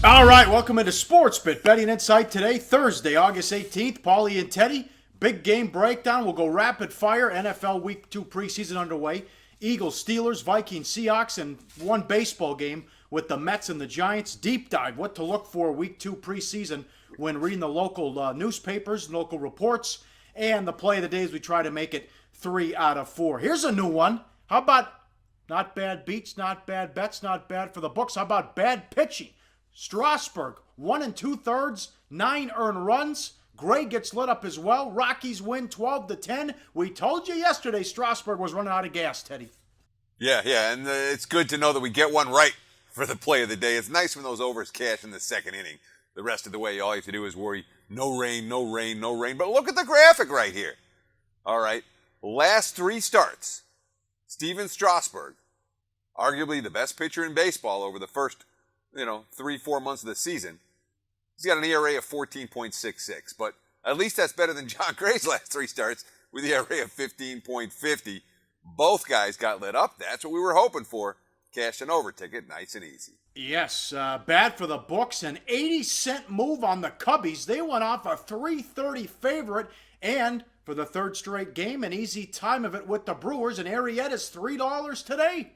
All right, welcome into SportsBit Betting Insight today, Thursday, August 18th. Pauly and Teddy, big game breakdown. We'll go rapid fire. NFL Week 2 preseason underway. Eagles, Steelers, Vikings, Seahawks, and one baseball game with the Mets and the Giants. Deep dive, what to look for Week 2 preseason when reading the local newspapers, local reports, and the play of the day as we try to make it 3 out of 4. Here's a new one. How about not bad beats, not bad bets, not bad for the books? How about bad pitching? Strasburg, 1 2/3, 9 earned runs. Gray gets lit up as well. Rockies win 12-10. We told you yesterday Strasburg was running out of gas, Teddy. Yeah, and it's good to know that we get one right for the play of the day. It's nice when those overs cash in the second inning. The rest of the way, all you have to do is worry, no rain, no rain, no rain. But look at the graphic right here. All right, last 3 starts, Steven Strasburg, arguably the best pitcher in baseball over the first 3-4 months of the season. He's got an ERA of 14.66, but at least that's better than John Gray's last 3 starts with the ERA of 15.50. Both guys got lit up. That's what we were hoping for. Cash an over ticket, nice and easy. Yes, bad for the books. An 80-cent move on the Cubbies. They went off a 330 favorite, and for the third straight game, an easy time of it with the Brewers. And Arrieta's $3 today.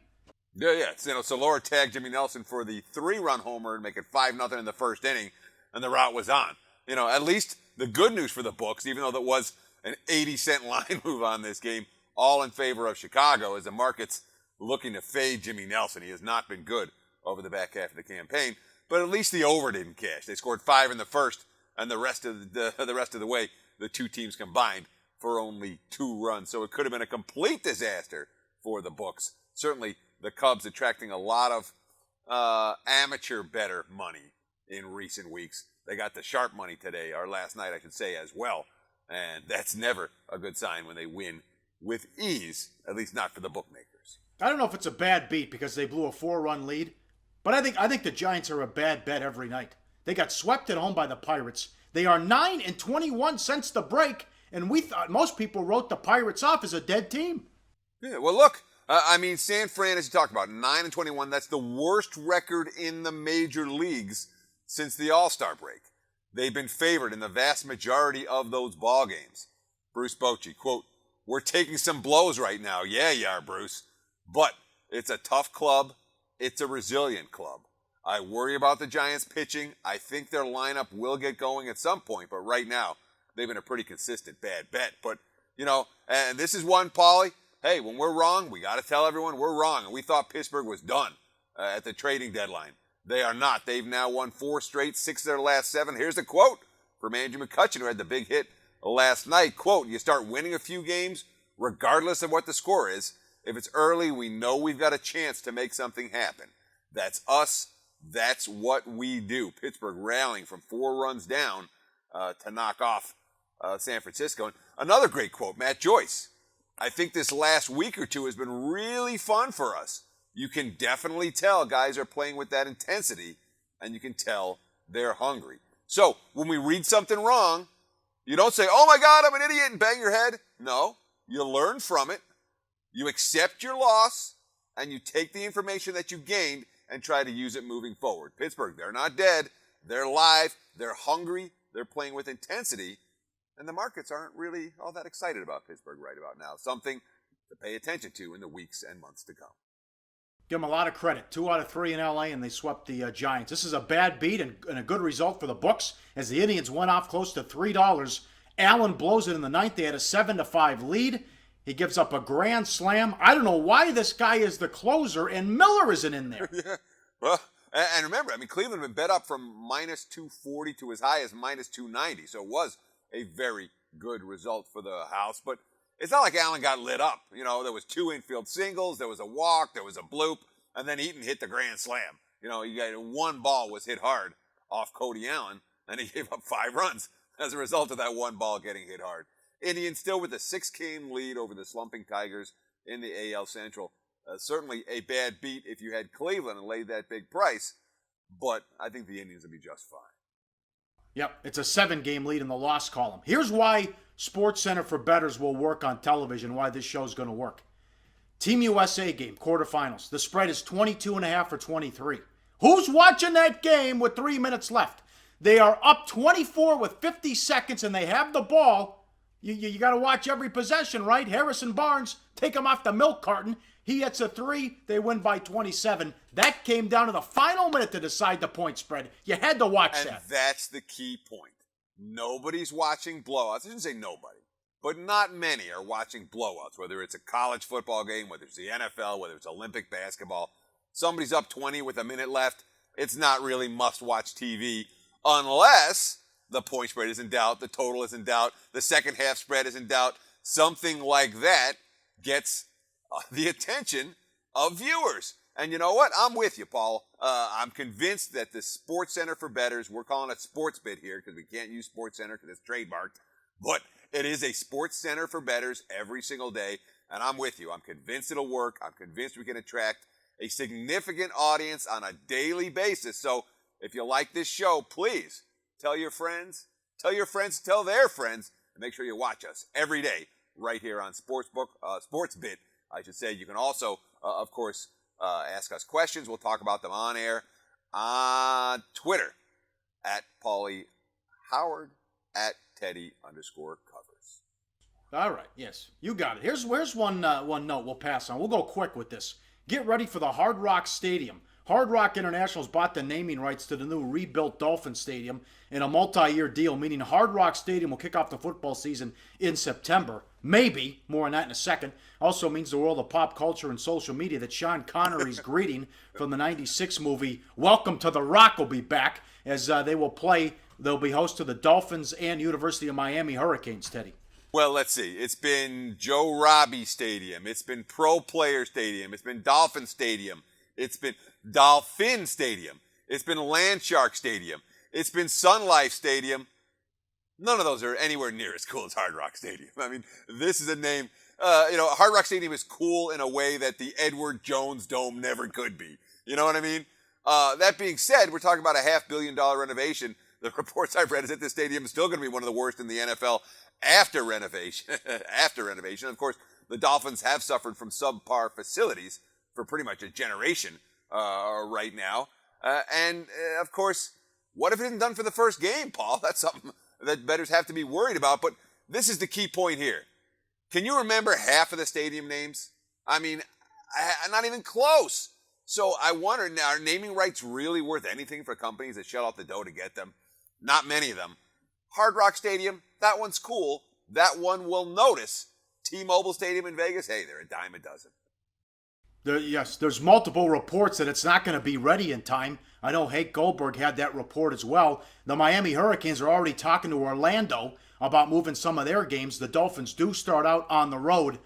Yeah. So Laura tagged Jimmy Nelson for the 3-run homer and make it 5-0 in the first inning, and the route was on. At least the good news for the books, even though that was an 80-cent line move on this game, all in favor of Chicago, as the market's looking to fade Jimmy Nelson. He has not been good over the back half of the campaign, but at least the over didn't cash. They scored 5 in the first, and the rest of the way, the two teams combined for only 2 runs. So it could have been a complete disaster for the books. Certainly the Cubs attracting a lot of amateur bettor money in recent weeks. They got the sharp money today, or last night I should say, as well. And that's never a good sign when they win with ease, at least not for the bookmakers. I don't know if it's a bad beat because they blew a 4-run lead, but I think the Giants are a bad bet every night. They got swept at home by the Pirates. They are 9-21 since the break, and we thought most people wrote the Pirates off as a dead team. Yeah, well, look, San Fran, as you talked about, 9-21. That's the worst record in the major leagues since the All-Star break. They've been favored in the vast majority of those ball games. Bruce Bochy, quote, "We're taking some blows right now. Yeah, you are, Bruce. But it's a tough club. It's a resilient club. I worry about the Giants pitching. I think their lineup will get going at some point, but right now, they've been a pretty consistent bad bet. But, and this is one, Pauly. Hey, when we're wrong, we got to tell everyone we're wrong. And we thought Pittsburgh was done at the trading deadline. They are not. They've now won 4 straight, 6 of their last 7. Here's a quote from Andrew McCutchen, who had the big hit last night. Quote, "You start winning a few games, regardless of what the score is. If it's early, we know we've got a chance to make something happen. That's us. That's what we do." Pittsburgh rallying from 4 runs down to knock off San Francisco. And another great quote, Matt Joyce. "I think this last week or 2 has been really fun for us. You can definitely tell guys are playing with that intensity, and you can tell they're hungry." So when we read something wrong, you don't say, "Oh my God, I'm an idiot," and bang your head. No, you learn from it. You accept your loss, and you take the information that you gained and try to use it moving forward. Pittsburgh, they're not dead. They're live. They're hungry. They're playing with intensity. And the markets aren't really all that excited about Pittsburgh right about now. Something to pay attention to in the weeks and months to come. Give them a lot of credit. 2 out of 3 in L.A., and they swept the Giants. This is a bad beat and a good result for the books as the Indians went off close to $3. Allen blows it in the 9th. They had a 7-5 lead. He gives up a grand slam. I don't know why this guy is the closer, and Miller isn't in there. Yeah. Well, and remember, Cleveland had been bet up from -240 to as high as -290, so it was a very good result for the house. But it's not like Allen got lit up. There was 2 infield singles, there was a walk, there was a bloop, and then Eaton hit the grand slam. You got 1 ball was hit hard off Cody Allen, and he gave up 5 runs as a result of that 1 ball getting hit hard. Indians still with a 6-game lead over the slumping Tigers in the AL Central. Certainly a bad beat if you had Cleveland and laid that big price, but I think the Indians will be just fine. Yep, it's a 7-game lead in the loss column. Here's why SportsCenter for Bettors will work on television, why this show's going to work. Team USA game, quarterfinals. The spread is 22.5 or 23. Who's watching that game with 3 minutes left? They are up 24 with 50 seconds, and they have the ball. You got to watch every possession, right? Harrison Barnes, take him off the milk carton. He hits a 3. They win by 27. That came down to the final minute to decide the point spread. You had to watch that. And that's the key point. Nobody's watching blowouts. I shouldn't say nobody, but not many are watching blowouts, whether it's a college football game, whether it's the NFL, whether it's Olympic basketball. Somebody's up 20 with a minute left. It's not really must-watch TV unless the point spread is in doubt, the total is in doubt, the second half spread is in doubt. Something like that gets the attention of viewers. And you know what? I'm with you, Paul. I'm convinced that the SportsCenter for Bettors, we're calling it SportsBit here because we can't use SportsCenter because it's trademarked, but it is a SportsCenter for Bettors every single day. And I'm with you. I'm convinced it'll work. I'm convinced we can attract a significant audience on a daily basis. So if you like this show, please tell your friends, tell their friends, and make sure you watch us every day right here on SportsBit, I should say. You can also, of course, ask us questions. We'll talk about them on air on Twitter at Pauly Howard at Teddy_covers. All right, yes, you got it. Where's one note we'll pass on. We'll go quick with this. Get ready for the Hard Rock Stadium. Hard Rock International's bought the naming rights to the new rebuilt Dolphin Stadium in a multi-year deal, meaning Hard Rock Stadium will kick off the football season in September. Maybe. More on that in a second. Also means the world of pop culture and social media that Sean Connery's greeting from the 96 movie Welcome to the Rock will be back as they'll be host to the Dolphins and University of Miami Hurricanes, Teddy. Well, let's see. It's been Joe Robbie Stadium. It's been Pro Player Stadium. It's been Dolphin Stadium. It's been Dolphin Stadium. It's been Landshark Stadium. It's been Sun Life Stadium. None of those are anywhere near as cool as Hard Rock Stadium. I mean, this is a name. Hard Rock Stadium is cool in a way that the Edward Jones Dome never could be. You know what I mean? That being said, we're talking about a $500 million renovation. The reports I've read is that the stadium is still going to be one of the worst in the NFL after renovation. Of course, the Dolphins have suffered from subpar facilities for pretty much a generation right now. Of course, what if it isn't done for the first game, Paul? That's something that bettors have to be worried about. But this is the key point here. Can you remember half of the stadium names? I mean, not even close. So I wonder, now, are naming rights really worth anything for companies that shell out the dough to get them? Not many of them. Hard Rock Stadium, that one's cool. That one will notice. T-Mobile Stadium in Vegas, hey, they're a dime a dozen. There's multiple reports that it's not going to be ready in time. I know Hank Goldberg had that report as well. The Miami Hurricanes are already talking to Orlando about moving some of their games. The Dolphins do start out on the road.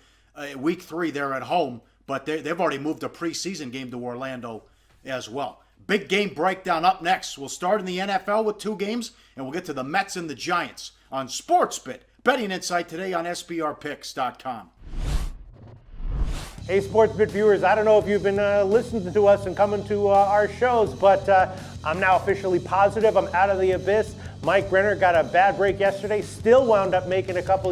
Week 3, they're at home, but they've already moved a preseason game to Orlando as well. Big game breakdown up next. We'll start in the NFL with 2 games, and we'll get to the Mets and the Giants on SportsBit. Betting insight today on SBRpicks.com. Hey, SportsBit viewers, I don't know if you've been listening to us and coming to our shows, but I'm now officially positive I'm out of the abyss. Mike Brenner got a bad break yesterday, still wound up making a couple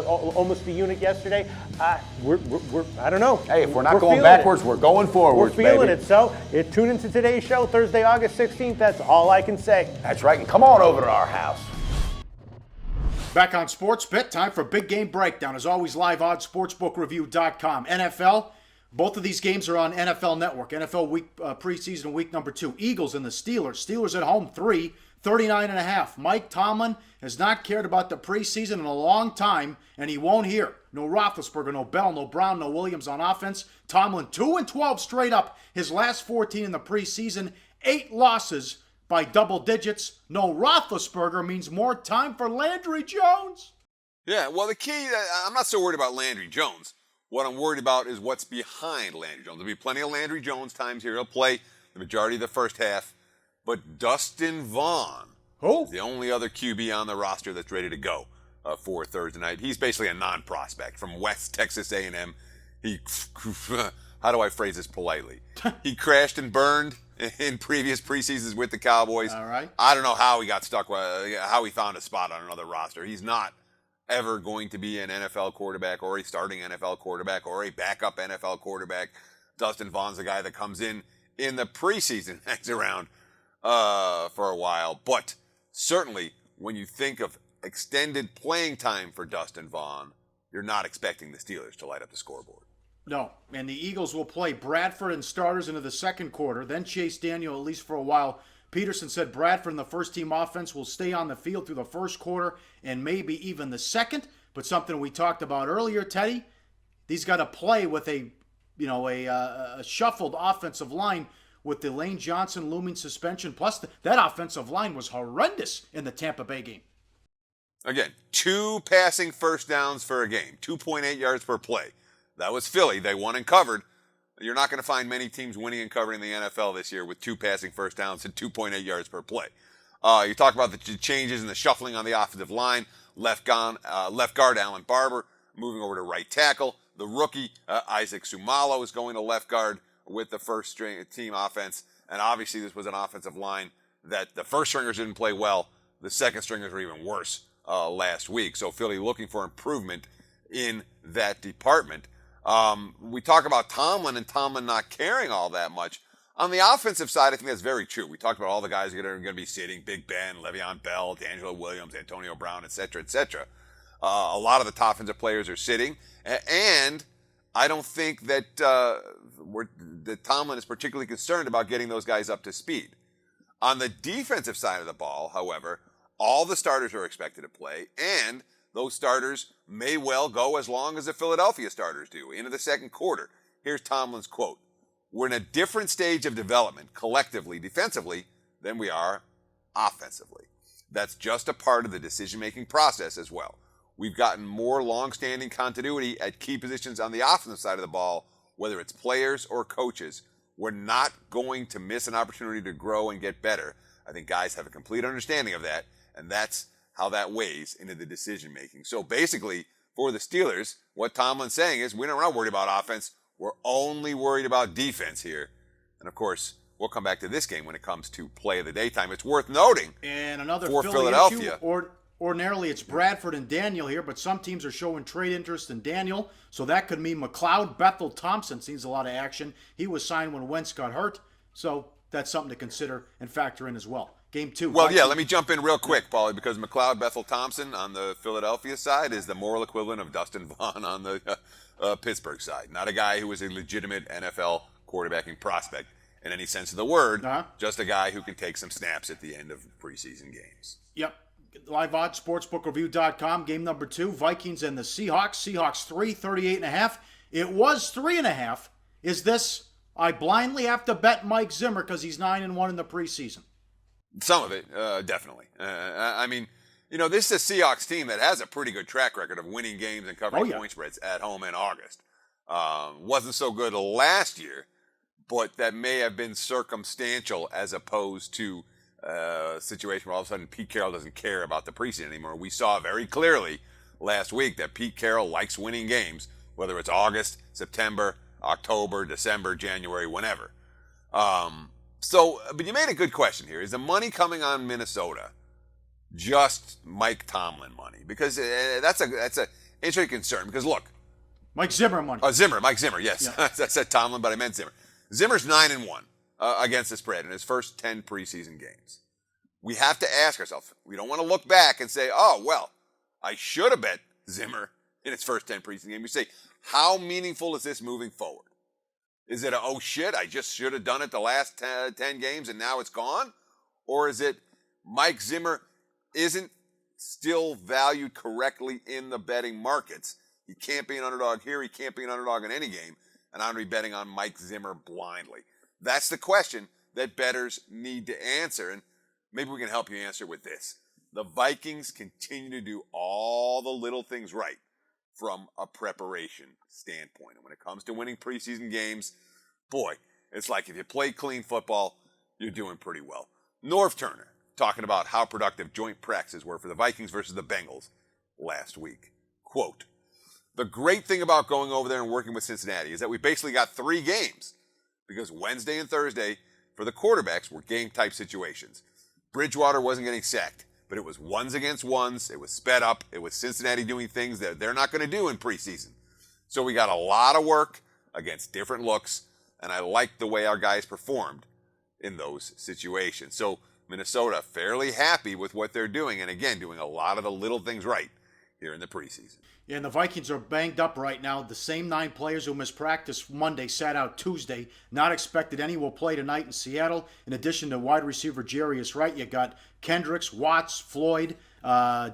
almost a unit yesterday. I don't know. Hey, if we're not going backwards, we're going forwards, We're feeling it. So tune into today's show, Thursday, August 16th. That's all I can say. That's right, and come on over to our house. Back on SportsBit, time for Big Game Breakdown. As always, live on sportsbookreview.com. NFL, both of these games are on NFL Network. NFL week preseason week number 2. Eagles and the Steelers. Steelers at home 3, 39.5. Mike Tomlin has not cared about the preseason in a long time, and he won't hear. No Roethlisberger, no Bell, no Brown, no Williams on offense. Tomlin 2-12 straight up. His last 14 in the preseason, 8 losses by double digits. No Roethlisberger means more time for Landry Jones. Yeah, well, the key, I'm not so worried about Landry Jones. What I'm worried about is what's behind Landry Jones. There'll be plenty of Landry Jones times here. He'll play the majority of the first half. But Dustin Vaughn is the only other QB on the roster that's ready to go for Thursday night. He's basically a non-prospect from West Texas A&M. How do I phrase this politely? He crashed and burned in previous preseasons with the Cowboys. All right. I don't know how he got stuck, how he found a spot on another roster. He's not ever going to be an NFL quarterback or a starting NFL quarterback or a backup NFL quarterback. Dustin Vaughn's a guy that comes in in the preseason hangs around for a while. But certainly, when you think of extended playing time for Dustin Vaughn, you're not expecting the Steelers to light up the scoreboard. No, and the Eagles will play Bradford and starters into the second quarter, then Chase Daniel at least for a while. Peterson said Bradford and the first-team offense will stay on the field through the first quarter and maybe even the second. But something we talked about earlier, Teddy, these got to play with a shuffled offensive line with the Lane Johnson looming suspension. Plus, that offensive line was horrendous in the Tampa Bay game. Again, 2 passing first downs for a game, 2.8 yards per play. That was Philly. They won and covered. You're not going to find many teams winning and covering in the NFL this year with 2 passing first downs and 2.8 yards per play. You talk about the changes and the shuffling on the offensive line. Left guard Alan Barber moving over to right tackle. The rookie Isaac Sumalo is going to left guard with the first string team offense. And obviously this was an offensive line that the first stringers didn't play well. The second stringers were even worse last week. So Philly looking for improvement in that department. We talk about Tomlin and Tomlin not caring all that much. On the offensive side, I think that's very true. We talked about all the guys that are going to be sitting, Big Ben, Le'Veon Bell, D'Angelo Williams, Antonio Brown, et cetera, et cetera. A lot of the top offensive players are sitting. And I don't think that Tomlin is particularly concerned about getting those guys up to speed. On the defensive side of the ball, however, all the starters are expected to play, and those starters may well go as long as the Philadelphia starters do, into the second quarter. Here's Tomlin's quote. We're in a different stage of development, collectively, defensively, than we are offensively. That's just a part of the decision-making process as well. We've gotten more long-standing continuity at key positions on the offensive side of the ball, whether it's players or coaches. We're not going to miss an opportunity to grow and get better. I think guys have a complete understanding of that, and that's how that weighs into the decision-making. So basically, for the Steelers, what Tomlin's saying is we're not worried about offense. We're only worried about defense here. And, of course, we'll come back to this game when it comes to play of the daytime. It's worth noting and another for Philly Philadelphia. Issue, ordinarily, it's Bradford and Daniel here, but some teams are showing trade interest in Daniel, so that could mean McLeod. Bethel Thompson sees a lot of action. He was signed when Wentz got hurt, so that's something to consider and factor in as well. Game 2. Well, yeah, let me jump in real quick, Pauly, because McLeod Bethel Thompson on the Philadelphia side is the moral equivalent of Dustin Vaughn on the Pittsburgh side. Not a guy who was a legitimate NFL quarterbacking prospect in any sense of the word, just a guy who can take some snaps at the end of preseason games. Yep. Live odds, sportsbookreview.com. Game number 2, Vikings and the Seahawks. Seahawks 3, 38.5. It was 3.5. Is this, I blindly have to bet Mike Zimmer because he's 9-1 in the preseason? Some of it, definitely. I mean, you know, this is a Seahawks team that has a pretty good track record of winning games and covering point spreads at home in August. Wasn't so good last year, but that may have been circumstantial as opposed to a situation where all of a sudden Pete Carroll doesn't care about the preseason anymore. We saw very clearly last week that Pete Carroll likes winning games, whether it's August, September, October, December, January, whenever. But you made a good question here. Is the money coming on Minnesota just Mike Tomlin money? Because that's a interesting concern. Because look, Mike Zimmer money. Mike Zimmer. Yes, yeah. I said Tomlin, but I meant Zimmer. Zimmer's 9-1 against the spread in his first 10 preseason games. We have to ask ourselves. We don't want to look back and say, "Oh, well, I should have bet Zimmer in his first 10 preseason games." We say, "How meaningful is this moving forward? Is it oh shit, I just should have done it the last 10 games and now it's gone?" Or is it Mike Zimmer isn't still valued correctly in the betting markets? He can't be an underdog here. He can't be an underdog in any game. And I'm going to be betting on Mike Zimmer blindly. That's the question that bettors need to answer. And maybe we can help you answer with this. The Vikings continue to do all the little things right from a preparation standpoint. And when it comes to winning preseason games, boy, it's like if you play clean football, you're doing pretty well. Norv Turner talking about how productive joint practices were for the Vikings versus the Bengals last week. Quote, "The great thing about going over there and working with Cincinnati is that we basically got 3 games because Wednesday and Thursday for the quarterbacks were game-type situations. Bridgewater wasn't getting sacked, but it was ones against ones. It was sped up. It was Cincinnati doing things that they're not going to do in preseason. So we got a lot of work against different looks, and I like the way our guys performed in those situations. So Minnesota fairly happy with what they're doing, and again, doing a lot of the little things right here in the preseason. Yeah, and the Vikings are banged up right now. The same 9 players who missed practice Monday sat out Tuesday. Not expected any will play tonight in Seattle. In addition to wide receiver Jarius Wright, you got Kendricks, Watts, Floyd,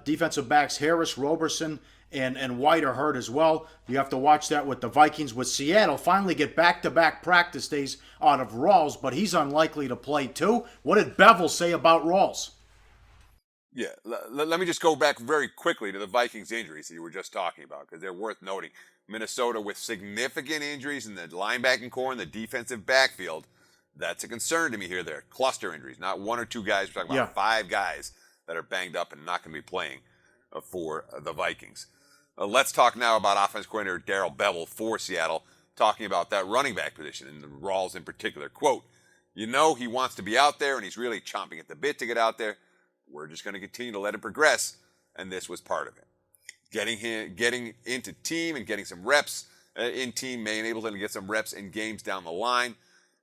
defensive backs Harris, Roberson, and White are hurt as well. You have to watch that with the Vikings. With Seattle, finally get back-to-back practice days out of Rawls, but he's unlikely to play too. What did Bevel say about Rawls? Yeah, let me just go back very quickly to the Vikings injuries that you were just talking about, because they're worth noting. Minnesota with significant injuries in the linebacking core and the defensive backfield. That's a concern to me here. They're cluster injuries, not 1 or 2 guys. We're talking about 5 guys that are banged up and not going to be playing for the Vikings. Let's talk now about offense coordinator Darrell Bevell for Seattle, talking about that running back position, and the Rawls in particular. Quote, "You know he wants to be out there, and he's really chomping at the bit to get out there. We're just going to continue to let him progress," and this was part of it. Getting into team and getting some reps in team may enable him to get some reps in games down the line,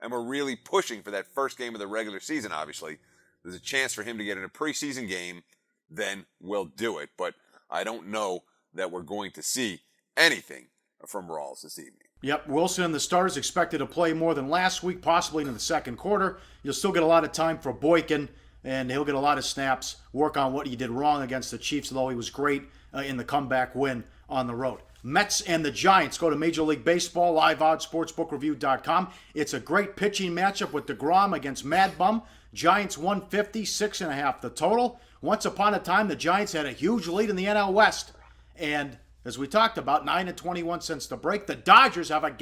and we're really pushing for that first game of the regular season, obviously. There's a chance for him to get in a preseason game, then we'll do it, but I don't know that we're going to see anything from Rawls this evening. Yep, Wilson and the starters expected to play more than last week, possibly in the second quarter. You'll still get a lot of time for Boykin, and he'll get a lot of snaps, work on what he did wrong against the Chiefs, although he was great in the comeback win on the road. Mets and the Giants. Go to Major League Baseball, live odds, sportsbookreview.com. It's a great pitching matchup with deGrom against MadBum. Giants 150, 6.5 the total. Once upon a time, the Giants had a huge lead in the NL West. And as we talked about, 9-21 since the break. The Dodgers have a 1.5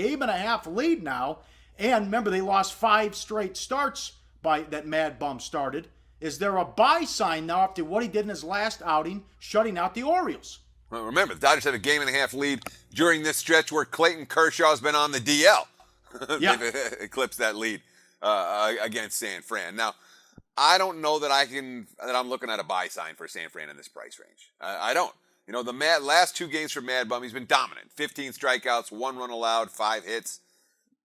game lead now. And remember, they lost 5 straight starts that MadBum started. Is there a buy sign now after what he did in his last outing, shutting out the Orioles? Well, remember, the Dodgers have a 1.5 game lead during this stretch where Clayton Kershaw's been on the DL. Yeah. They've eclipsed that lead against San Fran. Now, I don't know that I'm looking at a buy sign for San Fran in this price range. I don't. You know, the last 2 games for MadBum, he's been dominant. 15 strikeouts, 1 run allowed, 5 hits.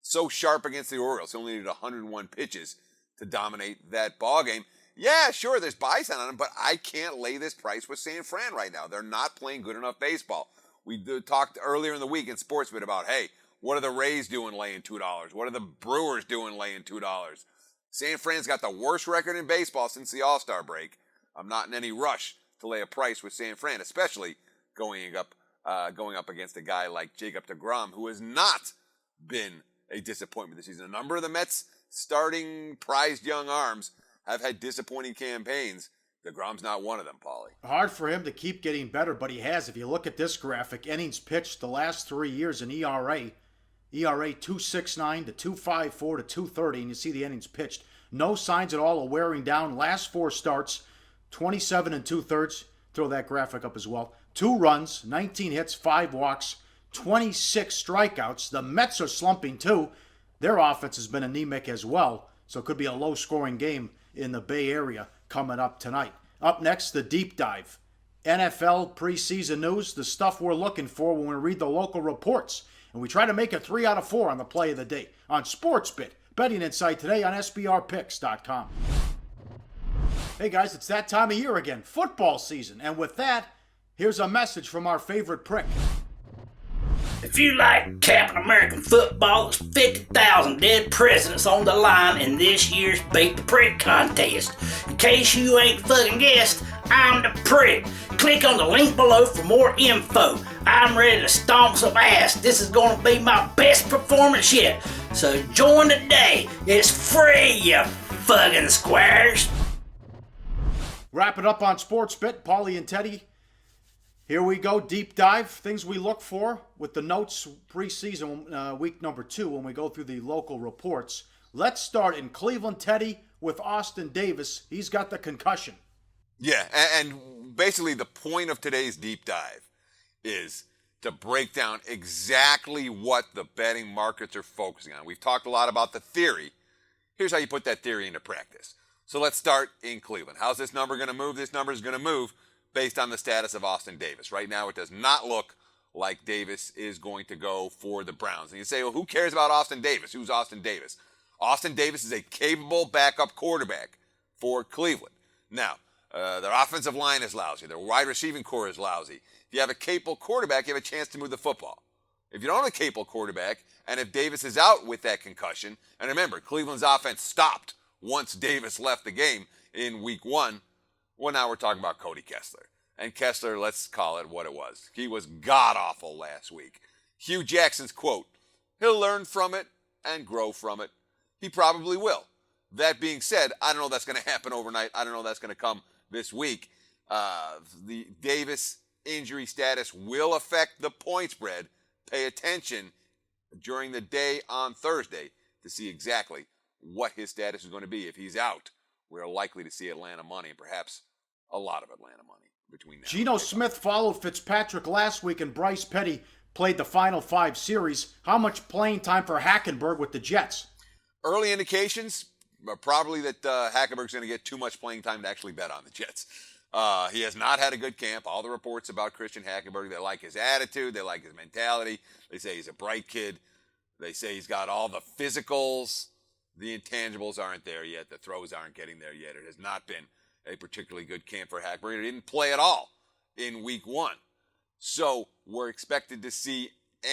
So sharp against the Orioles. He only needed 101 pitches to dominate that ball game. Yeah, sure, there's buy sign on him, but I can't lay this price with San Fran right now. They're not playing good enough baseball. We talked earlier in the week in SportsBit about, hey, what are the Rays doing laying $2? What are the Brewers doing laying $2? San Fran's got the worst record in baseball since the All-Star break. I'm not in any rush to lay a price with San Fran, especially going up against a guy like Jacob deGrom, who has not been a disappointment this season. A number of the Mets' starting prized young arms have had disappointing campaigns. deGrom's not one of them, Pauly. Hard for him to keep getting better, but he has. If you look at this graphic, innings pitched the last 3 years in ERA 2.69 to 2.54 to 2.30, and you see the innings pitched. No signs at all of wearing down. Last 4 starts, 27 2/3. Throw that graphic up as well. 2 runs, 19 hits, 5 walks, 26 strikeouts. The Mets are slumping too. Their offense has been anemic as well, so it could be a low-scoring game in the Bay Area coming up tonight. Up next, the deep dive. NFL preseason news, the stuff we're looking for when we read the local reports. And we try to make it 3 out of 4 on the play of the day on SportsBit. Betting Insight today on SBRPicks.com. Hey guys, it's that time of year again, football season. And with that, here's a message from our favorite prick. If you like Captain American football, there's 50,000 dead presidents on the line in this year's Beat the Prick contest. In case you ain't fucking guessed, I'm the prick. Click on the link below for more info. I'm ready to stomp some ass. This is going to be my best performance yet. So join today. It's free, you fucking squares. Wrap it up on SportsBit, Pauly and Teddy. Here we go, deep dive, things we look for with the notes preseason week number 2 when we go through the local reports. Let's start in Cleveland, Teddy, with Austin Davis. He's got the concussion. Yeah, and basically the point of today's deep dive is to break down exactly what the betting markets are focusing on. We've talked a lot about the theory. Here's how you put that theory into practice. So let's start in Cleveland. How's this number going to move? This number is going to move based on the status of Austin Davis. Right now, it does not look like Davis is going to go for the Browns. And you say, well, who cares about Austin Davis? Who's Austin Davis? Austin Davis is a capable backup quarterback for Cleveland. Now, their offensive line is lousy. Their wide receiving core is lousy. If you have a capable quarterback, you have a chance to move the football. If you don't have a capable quarterback, and if Davis is out with that concussion, and remember, Cleveland's offense stopped once Davis left the game in week 1, well, now we're talking about Cody Kessler. And Kessler, let's call it what it was. He was god-awful last week. Hugh Jackson's quote, he'll learn from it and grow from it. He probably will. That being said, I don't know that's going to happen overnight. I don't know that's going to come this week. The Davis injury status will affect the point spread. Pay attention during the day on Thursday to see exactly what his status is going to be. If he's out, we're likely to see Atlanta money, and perhaps a lot of Atlanta money between now. Geno Smith followed Fitzpatrick last week, and Bryce Petty played the final 5 series. How much playing time for Hackenberg with the Jets? Early indications, probably that Hackenberg's going to get too much playing time to actually bet on the Jets. He has not had a good camp. All the reports about Christian Hackenberg, they like his attitude, they like his mentality. They say he's a bright kid. They say he's got all the physicals. The intangibles aren't there yet. The throws aren't getting there yet. It has not been a particularly good camp for Hackenberg. He didn't play at all in week 1. So we're expected to see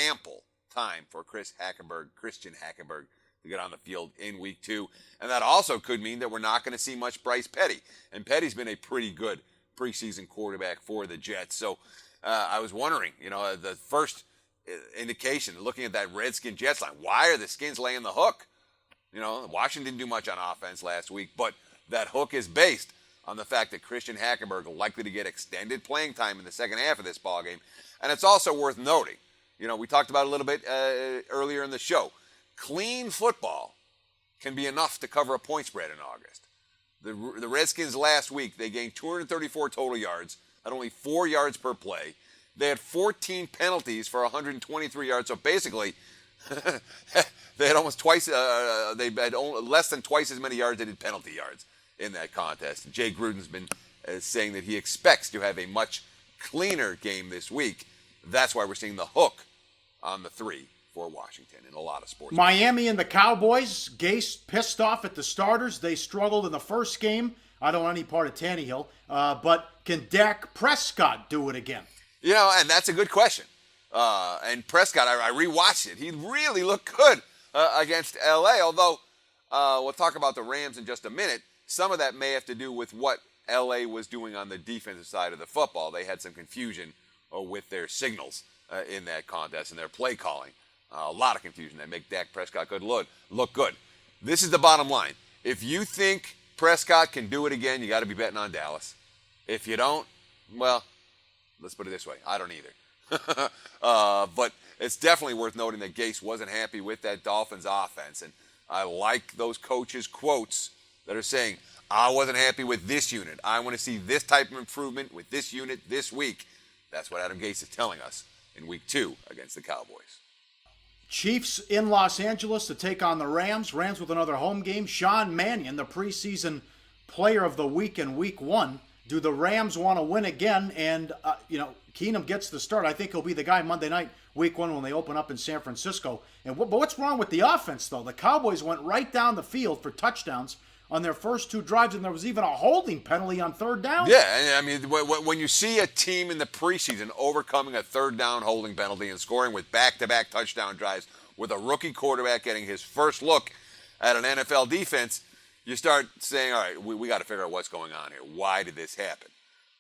ample time for Christian Hackenberg to get on the field in week 2. And that also could mean that we're not going to see much Bryce Petty. And Petty's been a pretty good preseason quarterback for the Jets. So I was wondering, the first indication, looking at that Redskin-Jets line, why are the Skins laying the hook? Washington didn't do much on offense last week, but that hook is based on the fact that Christian Hackenberg is likely to get extended playing time in the second half of this ballgame. And it's also worth noting, we talked about it a little bit earlier in the show. Clean football can be enough to cover a point spread in August. The Redskins last week, they gained 234 total yards at only 4 yards per play. They had 14 penalties for 123 yards. So basically, they had almost twice. They had less than twice as many yards they did penalty yards in that contest. And Jay Gruden's been saying that he expects to have a much cleaner game this week. That's why we're seeing the hook on the 3 for Washington in a lot of sports. Miami and the Cowboys. Gase pissed off at the starters. They struggled in the first game. I don't want any part of Tannehill. But can Dak Prescott do it again? And that's a good question. And Prescott, I rewatched it. He really looked good against L.A., although we'll talk about the Rams in just a minute. Some of that may have to do with what L.A. was doing on the defensive side of the football. They had some confusion with their signals in that contest and their play calling. A lot of confusion that make Dak Prescott look good. This is the bottom line. If you think Prescott can do it again, you got to be betting on Dallas. If you don't, well, let's put it this way. I don't either. But it's definitely worth noting that Gase wasn't happy with that Dolphins offense. And I like those coaches' quotes that are saying, I wasn't happy with this unit. I want to see this type of improvement with this unit this week. That's what Adam Gase is telling us in week 2 against the Cowboys. Chiefs in Los Angeles to take on the Rams. Rams with another home game. Sean Mannion, the preseason player of the week in week 1. Do the Rams want to win again? And, Keenum gets the start. I think he'll be the guy Monday night, week 1, when they open up in San Francisco. But what's wrong with the offense, though? The Cowboys went right down the field for touchdowns on their first 2 drives, and there was even a holding penalty on 3rd down. Yeah, I mean, when you see a team in the preseason overcoming a 3rd down holding penalty and scoring with back-to-back touchdown drives with a rookie quarterback getting his first look at an NFL defense, you start saying, all right, we got to figure out what's going on here. Why did this happen?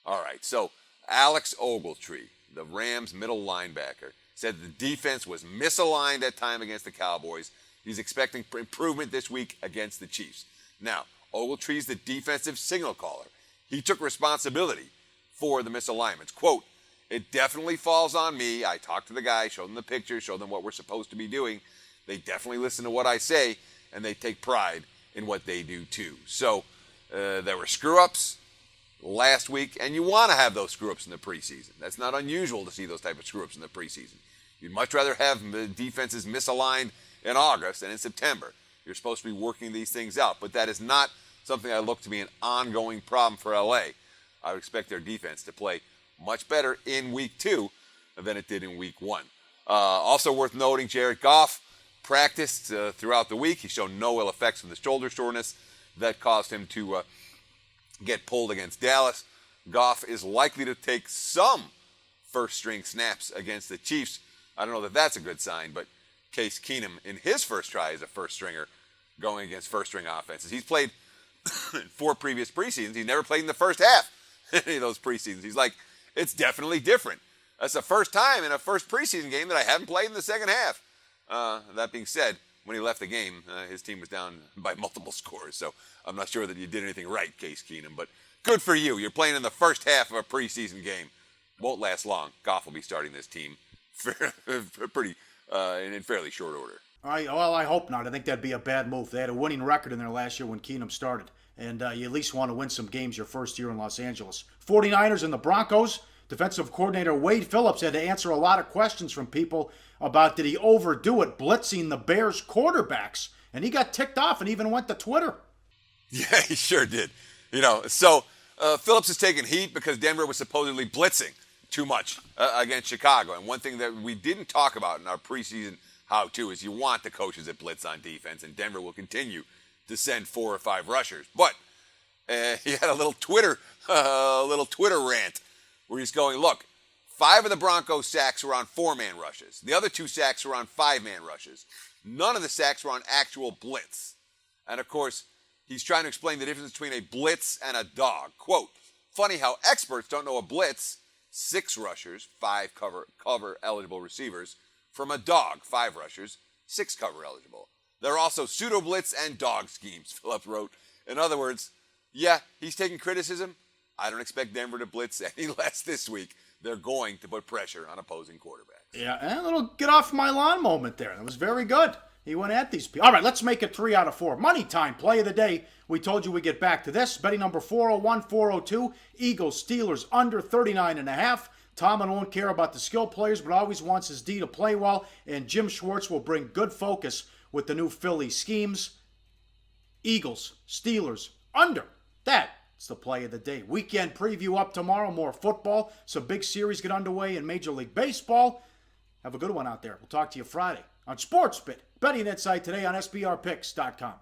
All right, so Alex Ogletree, the Rams middle linebacker, said the defense was misaligned at time against the Cowboys. He's expecting improvement this week against the Chiefs. Now, Ogletree's the defensive signal caller. He took responsibility for the misalignments. Quote, it definitely falls on me. I talked to the guy, showed them the pictures, showed them what we're supposed to be doing. They definitely listen to what I say, and they take pride in what they do too. So there were screw-ups last week, and you want to have those screw-ups in the preseason. That's not unusual to see those type of screw-ups in the preseason. You'd much rather have the defenses misaligned in August than in September. You're supposed to be working these things out, but that is not something I look to be an ongoing problem for LA. I would expect their defense to play much better in week 2. than it did in week 1. Also worth noting, Jared Goff practiced throughout the week. He's shown no ill effects from the shoulder soreness that caused him to get pulled against Dallas. Goff is likely to take some first-string snaps against the Chiefs. I don't know that that's a good sign, but Case Keenum in his first try as a first-stringer going against first-string offenses. He's played in 4 previous preseasons. He's never played in the first half in any of those preseasons. He's like, it's definitely different. That's the first time in a first preseason game that I haven't played in the second half. That being said, when he left the game, his team was down by multiple scores, so I'm not sure that you did anything right, Case Keenum, but good for you. You're playing in the first half of a preseason game. Won't last long. Goff will be starting this team in fairly short order. I hope not. I think that'd be a bad move. They had a winning record in there last year when Keenum started, and you at least want to win some games your first year in Los Angeles. 49ers and the Broncos. Defensive coordinator Wade Phillips had to answer a lot of questions from people about did he overdo it blitzing the Bears quarterbacks, and he got ticked off and even went to Twitter. Yeah, he sure did. So Phillips is taking heat because Denver was supposedly blitzing too much against Chicago. And one thing that we didn't talk about in our preseason how-to is you want the coaches that blitz on defense, and Denver will continue to send 4 or 5 rushers. But he had a little Twitter rant where he's going, look, 5 of the Broncos sacks were on 4-man rushes. The other 2 sacks were on 5-man rushes. None of the sacks were on actual blitz. And of course, he's trying to explain the difference between a blitz and a dog. Quote, funny how experts don't know a blitz, 6 rushers, 5 cover eligible receivers, from a dog, 5 rushers, 6 cover eligible. There are also pseudo blitz and dog schemes, Phillips wrote. In other words, yeah, he's taking criticism. I don't expect Denver to blitz any less this week. They're going to put pressure on opposing quarterbacks. Yeah, and a little get off my lawn moment there. That was very good. He went at these people. All right, let's make it 3 out of 4. Money time, play of the day. We told you we'd get back to this. Betting number 401, 402. Eagles, Steelers, under 39.5. Tomlin won't care about the skill players, but always wants his D to play well. And Jim Schwartz will bring good focus with the new Philly schemes. Eagles, Steelers, under. That's the play of the day. Weekend preview up tomorrow. More football. Some big series get underway in Major League Baseball. Have a good one out there. We'll talk to you Friday on SportsBit. Betting Insight today on SBRPicks.com.